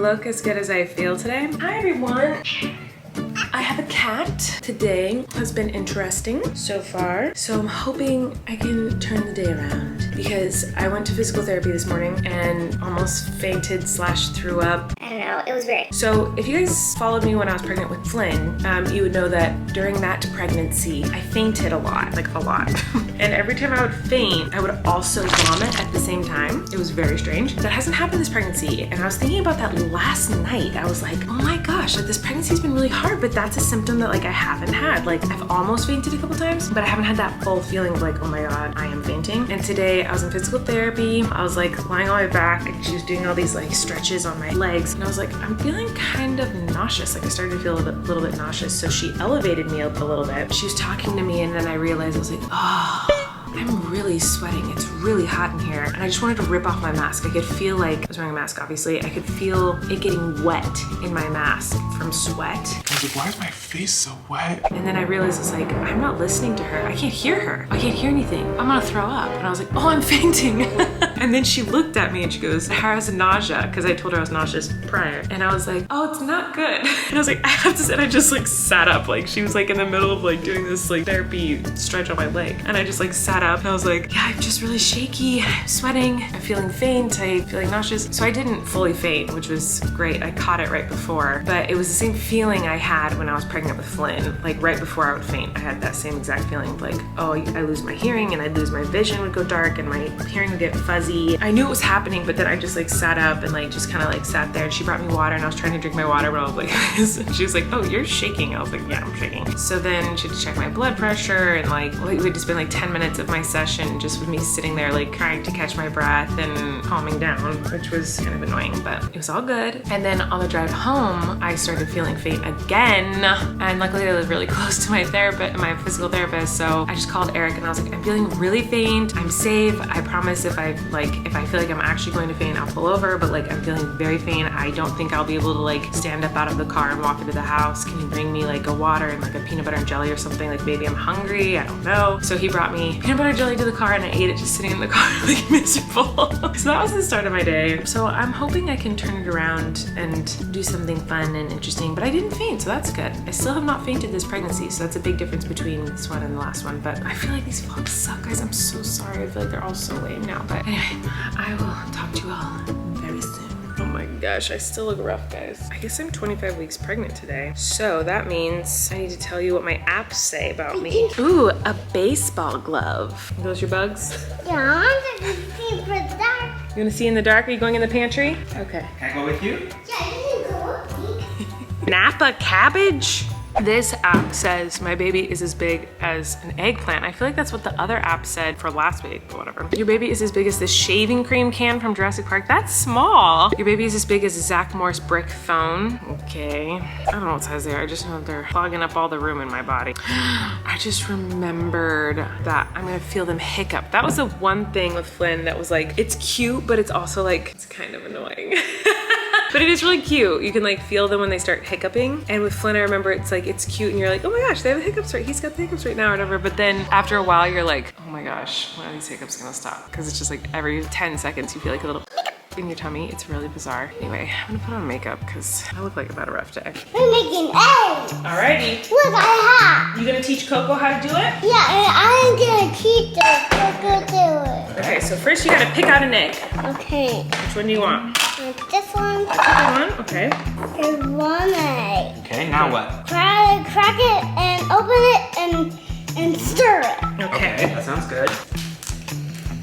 look as good as I feel today? Hi everyone. I have a cat. Today has been interesting so far. So I'm hoping I can turn the day around because I went to physical therapy this morning and almost fainted / threw up. I don't know, it was weird. So if you guys followed me when I was pregnant with Flynn, you would know that during that pregnancy, I fainted a lot, like a lot. And every time I would faint, I would also vomit at the same time. It was very strange. That hasn't happened this pregnancy. And I was thinking about that last night. I was like, oh my gosh, like this pregnancy's been really hard, but that's a symptom that like I haven't had. Like I've almost fainted a couple times, but I haven't had that full feeling of like, oh my God, I am fainting. And today I was in physical therapy. I was like lying on my back and she was doing all these like stretches on my legs. And I was like, I'm feeling kind of nauseous. Like I started to feel a little bit nauseous. So she elevated me up a little bit. She was talking to me and then I realized I was like, oh, I'm really sweating. It's really hot in here. And I just wanted to rip off my mask. I could feel like, I was wearing a mask obviously, I could feel it getting wet in my mask from sweat. I was like, why is my face so wet? And then I realized it's like, I'm not listening to her. I can't hear her. I can't hear anything. I'm gonna throw up. And I was like, oh, I'm fainting. And then she looked at me and she goes, how's nausea? Because I told her I was nauseous prior. And I was like, oh, it's not good. And I was like, I have to sit. I just like sat up. Like she was like in the middle of like doing this like therapy stretch on my leg. And I just like sat up and I was like, yeah, I'm just really shaky. I'm sweating. I'm feeling faint. I'm feeling nauseous. So I didn't fully faint, which was great. I caught it right before, but it was the same feeling I had when I was pregnant with Flynn. Like right before I would faint, I had that same exact feeling of like, oh, I lose my hearing and I'd lose my vision would go dark and my hearing would get fuzzy. I knew it was happening, but then I just like sat up and like just kind of like sat there and she brought me water and I was trying to drink my water, but I was like, she was like, oh, you're shaking. I was like, yeah, I'm shaking. So then she had to check my blood pressure and like, it would just been like 10 minutes of my session just with me sitting there like trying to catch my breath and calming down, which was kind of annoying, but it was all good. And then on the drive home, I started feeling faint again. And luckily I live really close to my therapist, my physical therapist. So I just called Eric and I was like, I'm feeling really faint. I'm safe. I promise if I feel like I'm actually going to faint, I'll pull over, but like I'm feeling very faint. I don't think I'll be able to like stand up out of the car and walk into the house. Can you bring me like a water and like a peanut butter and jelly or something? Like maybe I'm hungry, I don't know. So he brought me peanut butter and jelly to the car and I ate it just sitting in the car like miserable. So that was the start of my day. So I'm hoping I can turn it around and do something fun and interesting, but I didn't faint, so that's good. I still have not fainted this pregnancy, so that's a big difference between this one and the last one, but I feel like these vlogs suck, guys. I'm so sorry. I feel like they're all so lame now, but anyway, I will talk to you all very soon. Oh my gosh, I still look rough, guys. I guess I'm 25 weeks pregnant today. So that means I need to tell you what my apps say about me. Ooh, a baseball glove. Are those your bugs? Yeah, I want to see for the dark. You wanna see in the dark? Are you going in the pantry? Okay. Can I go with you? Yeah, you can go with me. Napa cabbage? This app says my baby is as big as an eggplant. I feel like that's what the other app said for last week, but whatever. Your baby is as big as this shaving cream can from Jurassic Park. That's small. Your baby is as big as a Zach Morris brick phone. Okay. I don't know what size they are. I just know they're clogging up all the room in my body. I just remembered that I'm gonna feel them hiccup. That was the one thing with Flynn that was like, it's cute, but it's also like, it's kind of annoying. But it is really cute. You can like feel them when they start hiccuping. And with Flynn, I remember it's like, it's cute and you're like, oh my gosh, they have the hiccups right. He's got the hiccups right now or whatever. But then after a while, you're like, oh my gosh, when are these hiccups gonna stop? Because it's just like every 10 seconds, you feel like a little in your tummy. It's really bizarre. Anyway, I'm gonna put on makeup because I look like I've had a rough day. We're making eggs. Alrighty. Look, I have. You gonna teach Coco how to do it? Yeah, and I'm gonna teach the Coco do it. Okay, so first you gotta pick out an egg. Okay. Which one do you want? This one. This one? Okay. There's one egg. Okay, now what? Crack it and open it and stir it. Okay. That sounds good.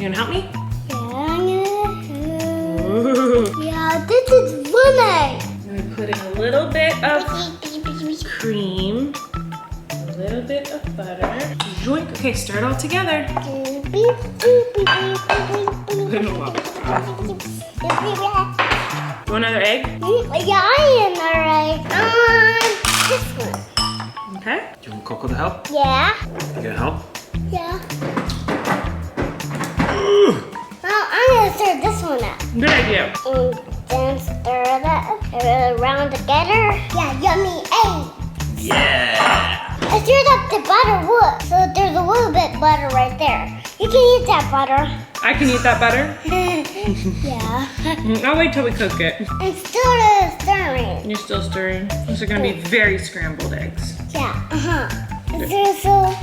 You gonna help me? Ooh. Yeah, this is one egg. I'm gonna put in a little bit of cream, a little bit of butter. Joink. Okay, stir it all together. You want another egg? Yeah, I need another egg. This one. Okay. Do you want Coco to help? Yeah. You gonna help? Yeah. Now I'm gonna stir this one up. Good idea. And then stir that around together. Yeah, yummy egg. Yeah. I stirred up the butter wood, so there's a little bit butter right there. You can eat that butter. I can eat that butter? Yeah. I'll wait till we cook it. I'm still stirring. You're still stirring? These are gonna be very scrambled eggs. Yeah, so...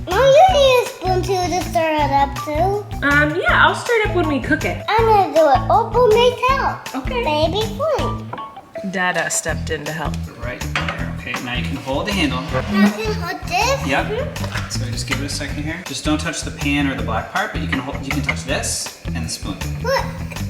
Mom, you need a spoon too to stir it up too. Yeah, I'll stir it up when we cook it. I'm gonna do it all myself. Okay. Baby spoon. Dada stepped in to help. Right there. Okay, now you can hold the handle. Now I can hold this. Yep. So just give it a second here. Just don't touch the pan or the black part, but you can touch this and the spoon. Look,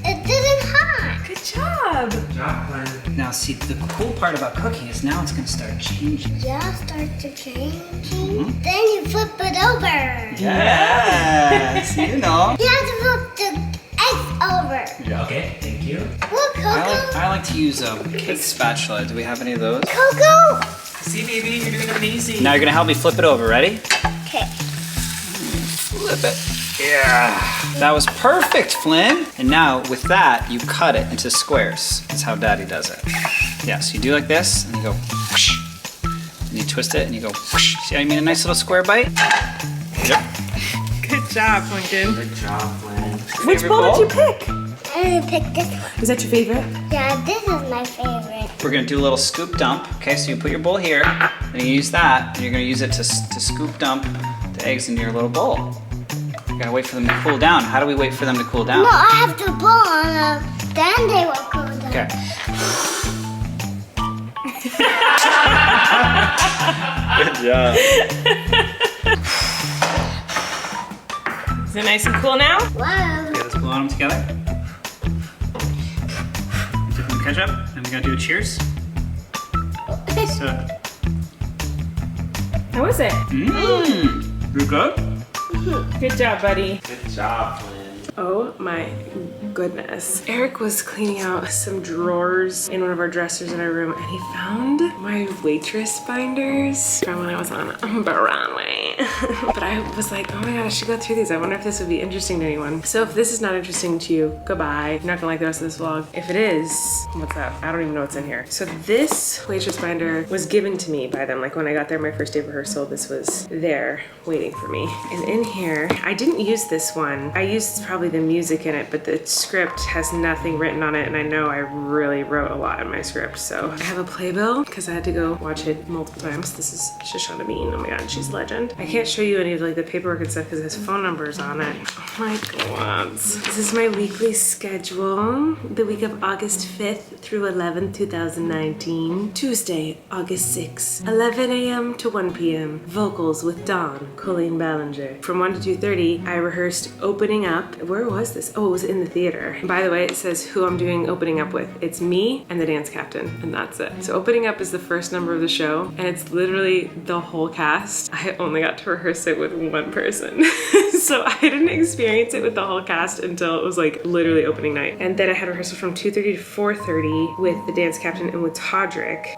it didn't hot. Good job. Good job, Glenn. Now see, the cool part about cooking is now it's gonna start changing. Yeah, start to changing. Then you flip it over. Yes, you know. You have to flip the eggs over. Yeah. Okay, thank you. Look, Coco. I like to use a cake spatula. Do we have any of those? Coco. See, baby, you're doing amazing. Now you're gonna help me flip it over. Ready? Okay. Flip it. Yeah. That was perfect, Flynn. And now with that, you cut it into squares. That's how Daddy does it. Yeah, so you do like this, and you go whoosh. And you twist it, and you go whoosh. See how you made a nice little square bite? Yep. Good job, Lincoln. Good job, Flynn. Which bowl did you pick? I'm gonna pick this one. Is that your favorite? Yeah, this is my favorite. We're gonna do a little scoop dump. Okay, so you put your bowl here, and you use that, and you're gonna use it to scoop dump the eggs into your little bowl. You gotta wait for them to cool down. How do we wait for them to cool down? No, I have to blow on them. Then they will cool down. Okay. Good job. Is it nice and cool now? Wow. Okay, let's blow on them together. Dip them in ketchup, and we're gonna do a cheers. So, How was it? you good? Good job, buddy. Good job, Flynn. Oh my goodness. Eric was cleaning out some drawers in one of our dressers in our room, and he found my Waitress binders from when I was on Broadway. But I was like, oh my god, I should go through these. I wonder if this would be interesting to anyone. So if this is not interesting to you, goodbye. You're not gonna like the rest of this vlog. If it is, what's that? I don't even know what's in here. So this Waitress binder was given to me by them. Like when I got there my first day of rehearsal, this was there waiting for me. And in here, I didn't use this one. I used probably the music in it, but the script has nothing written on it, and I know I really wrote a lot in my script. So I have a playbill because I had to go watch it multiple times. This is Shoshana Bean. Oh my god, she's a legend. I can't show you any of like the paperwork and stuff because it has phone numbers on it. Oh my god. This is my weekly schedule. The week of August 5th through 11th, 2019. Tuesday, August 6th, 11 a.m. to 1 p.m. Vocals with Dawn, Colleen Ballinger. From 1 to 2:30, I rehearsed opening up. Where was this? Oh, it was in the theater. And by the way, it says who I'm doing opening up with. It's me and the dance captain, and that's it. So opening up is the first number of the show, and it's literally the whole cast. I only got to rehearse it with one person. So I didn't experience it with the whole cast until it was like literally opening night. And then I had rehearsal from 2:30 to 4:30 with the dance captain and with Todrick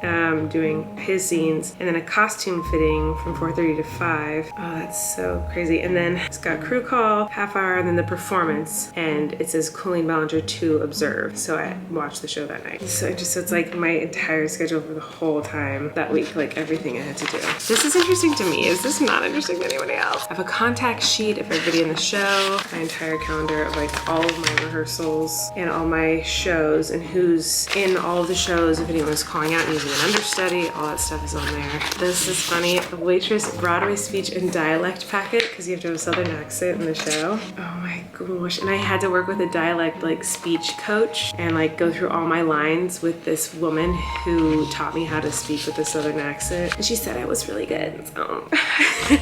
doing his scenes, and then a costume fitting from 4:30 to 5. Oh, that's so crazy. And then it's got crew call, half hour, and then the performance, and it says Colleen Ballinger to observe. So I watched the show that night. So it's like my entire schedule for the whole time that week, like everything I had to do. This is interesting to me. Is this not interesting to anybody else? I have a contact sheet of everybody in the show, my entire calendar of like all of my rehearsals and all my shows and who's in all of the shows, if anyone's calling out and using an understudy, all that stuff is on there. This is funny. A Waitress Broadway speech and dialect packet, because you have to have a southern accent in the show. Oh my gosh. And I had to work with a dialect like speech coach and like go through all my lines with this woman who taught me how to speak with a southern accent. And she said I was really good. So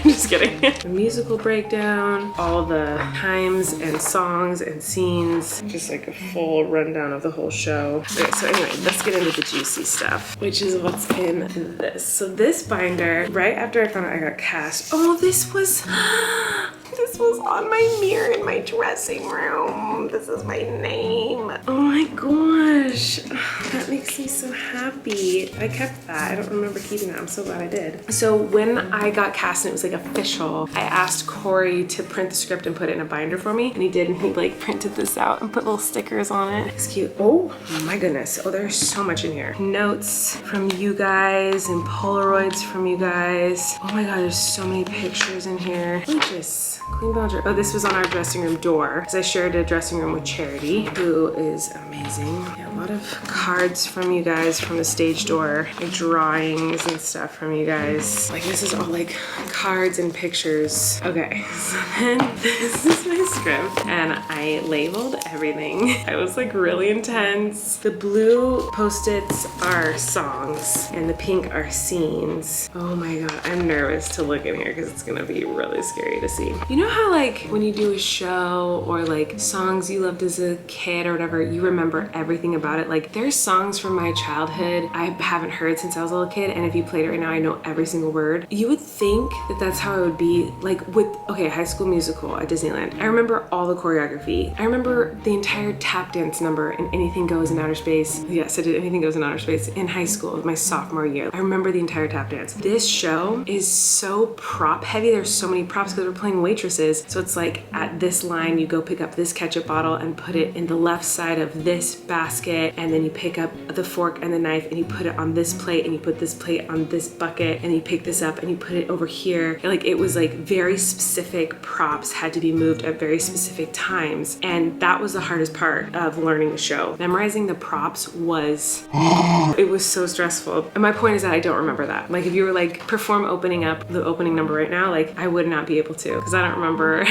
just kidding. The musical breakdown, all the times and songs and scenes, just like a full rundown of the whole show. Okay, so anyway, let's get into the juicy stuff, which is what's in this. So this binder, right after I found out I got cast, oh, this was on my mirror in my dressing room. This is my name. Oh my gosh. That makes me so happy. I kept that. I don't remember keeping that. I'm so glad I did. So when I got cast and it was like official, I asked Kory to print the script and put it in a binder for me. And he did, and he like printed this out and put little stickers on it. It's cute. Oh my goodness. Oh, there's so much in here. Notes from you guys and Polaroids from you guys. Oh my god, there's so many pictures in here. Waitress. Queen Colleen Ballinger. Oh, this was on our dressing room door because I shared a dressing room with Charity, who is amazing. Yeah, a lot of cards from you guys from the stage door, like drawings and stuff from you guys. Like this is all like cards and pictures. Okay, so then this is my script and I labeled everything. I was like really intense. The blue Post-its are songs and the pink are scenes. Oh my God, I'm nervous to look in here because it's gonna be really scary to see. You know how like when you do a show or like songs you loved as a kid or whatever, you remember everything about it? Like there's songs from my childhood I haven't heard since I was a little kid, and if you played it right now, I know every single word. You would think that that's how it would be like with, okay, High School Musical at Disneyland. I remember all the choreography. I remember the entire tap dance number in Anything Goes in Outer Space. Yes, I did Anything Goes in Outer Space in high school, my sophomore year. I remember the entire tap dance. This show is so prop heavy. There's so many props because we're playing waitresses. So it's like at this line, you go pick up this ketchup bottle and put it in the left side of this basket, and then you pick up the fork and the knife and you put it on this plate, and you put this plate on this bucket, and you pick this up and you put it over here. Like it was like very specific props had to be moved at very specific times, and that was the hardest part of learning the show. Memorizing the props was it was so stressful. And my point is that I don't remember that. Like if you were like perform opening up the opening number right now, like I would not be able to because I don't remember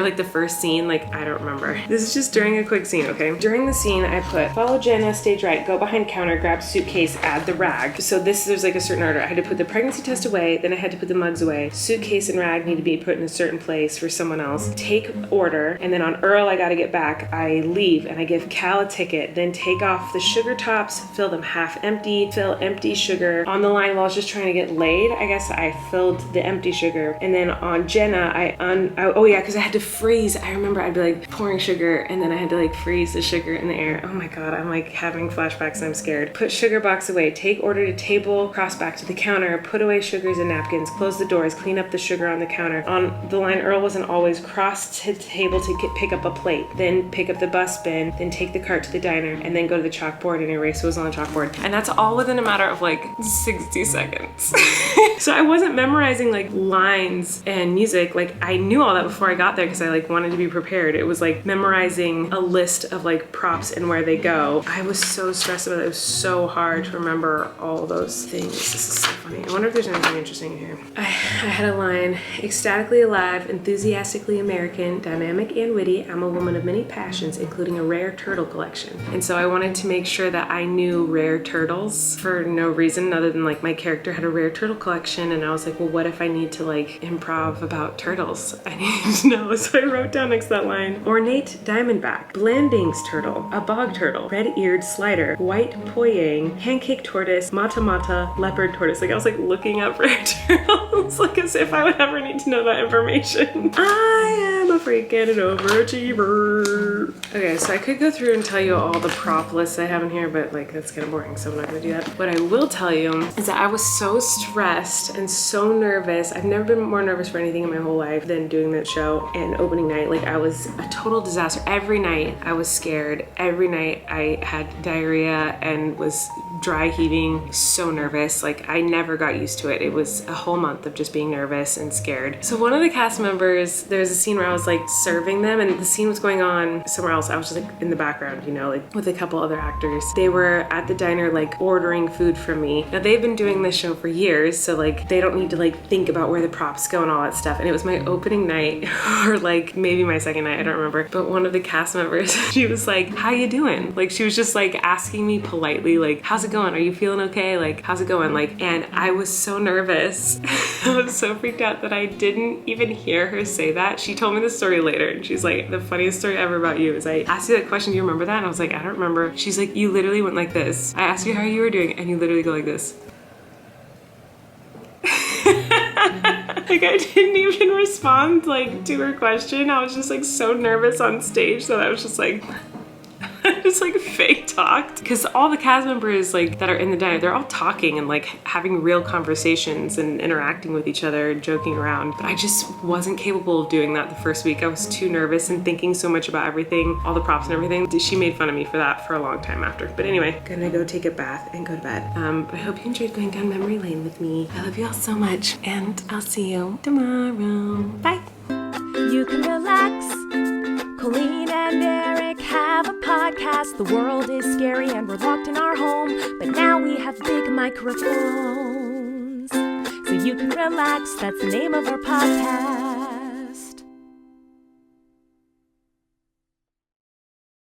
like the first scene, like I don't remember. This is just during a quick scene, okay? During the scene I put follow Jenna, stage right, go behind counter, grab suitcase, add the rag. So there's like a certain order. I had to put the pregnancy test away, then I had to put the mugs away. Suitcase and rag need to be put in a certain place for someone else. Take order, and then on Earl I gotta get back. I leave and I give Cal a ticket, then take off the sugar tops, fill them half empty, fill empty sugar. On the line while I was just trying to get laid, I guess I filled the empty sugar. And then on Jenna, oh yeah, because I had to freeze. I remember I'd be like pouring sugar and then I had to like freeze the sugar in the air. Oh my God, I'm like having flashbacks and I'm scared. Put sugar box away, take order to table, cross back to the counter, put away sugars and napkins, close the doors, clean up the sugar on the counter. On the line, Earl wasn't always cross to the table to pick up a plate, then pick up the bus bin, then take the cart to the diner, and then go to the chalkboard and erase what was on the chalkboard. And that's all within a matter of like 60 seconds. So I wasn't memorizing like lines and music. Like I knew all that before I got there because I like wanted to be prepared. It was like memorizing a list of like props and where they go. I was so stressed about it. It was so hard to remember all those things. This is so funny. I wonder if there's anything interesting in here. I had a line, ecstatically alive, enthusiastically American, dynamic and witty. I'm a woman of many passions, including a rare turtle collection. And so I wanted to make sure that I knew rare turtles for no reason other than like my character had a rare turtle collection, and I was like, well, what if I need to like improv about turtles? I need to know. So I wrote down next to that line, ornate diamondback, Blandings turtle, a bog turtle, red-eared slider, white poyang, pancake tortoise, mata, leopard tortoise. Like I was like looking up rare turtles like as if I would ever need to know that information. I am a freaking overachiever. Okay, so I could go through and tell you all the prop lists I have in here, but like that's kind of boring, so I'm not gonna do that. What I will tell you is that I was so stressed and so nervous. I've never been more nervous for anything in my whole life than doing that show and opening night. Like I was a total disaster. Every night I was scared. Every night I had diarrhea and was dry heaving, so nervous. Like I never got used to it. It was a whole month of just being nervous and scared. So one of the cast members, there was a scene where I was like serving them, and the scene was going on somewhere else. I was just like in the background, you know, like with a couple other actors. They were at the diner like ordering food from me. Now they've been doing this show for years, so like they don't need to like think about where the props go and all that stuff. And it was my opening night or like maybe my second night, I don't remember. But one of the cast members, she was like, how you doing? Like she was just like asking me politely, like, how's it going? Are you feeling okay? Like, how's it going? Like, and I was so nervous. I was so freaked out that I didn't even hear her say that. She told me the story later and she's like, the funniest story ever about you is I asked you that question, do you remember that? And I was like, I don't remember. She's like, you literally went like this. I asked you how you were doing and you literally go like this. Like I didn't even respond like to her question. I was just like so nervous on stage that I was just like just like fake talked, because all the cast members like that are in the diner, they're all talking and like having real conversations and interacting with each other and joking around. But I just wasn't capable of doing that the first week. I was too nervous and thinking so much about everything, all the props and everything. She made fun of me for that for a long time after. But anyway, gonna go take a bath and go to bed. I hope you enjoyed going down memory lane with me. I love you all so much, and I'll see you tomorrow. Bye. you can relax. Colleen and Eric have a podcast. The world is scary and we're locked in our home, but now we have big microphones. So you can relax, that's the name of our podcast.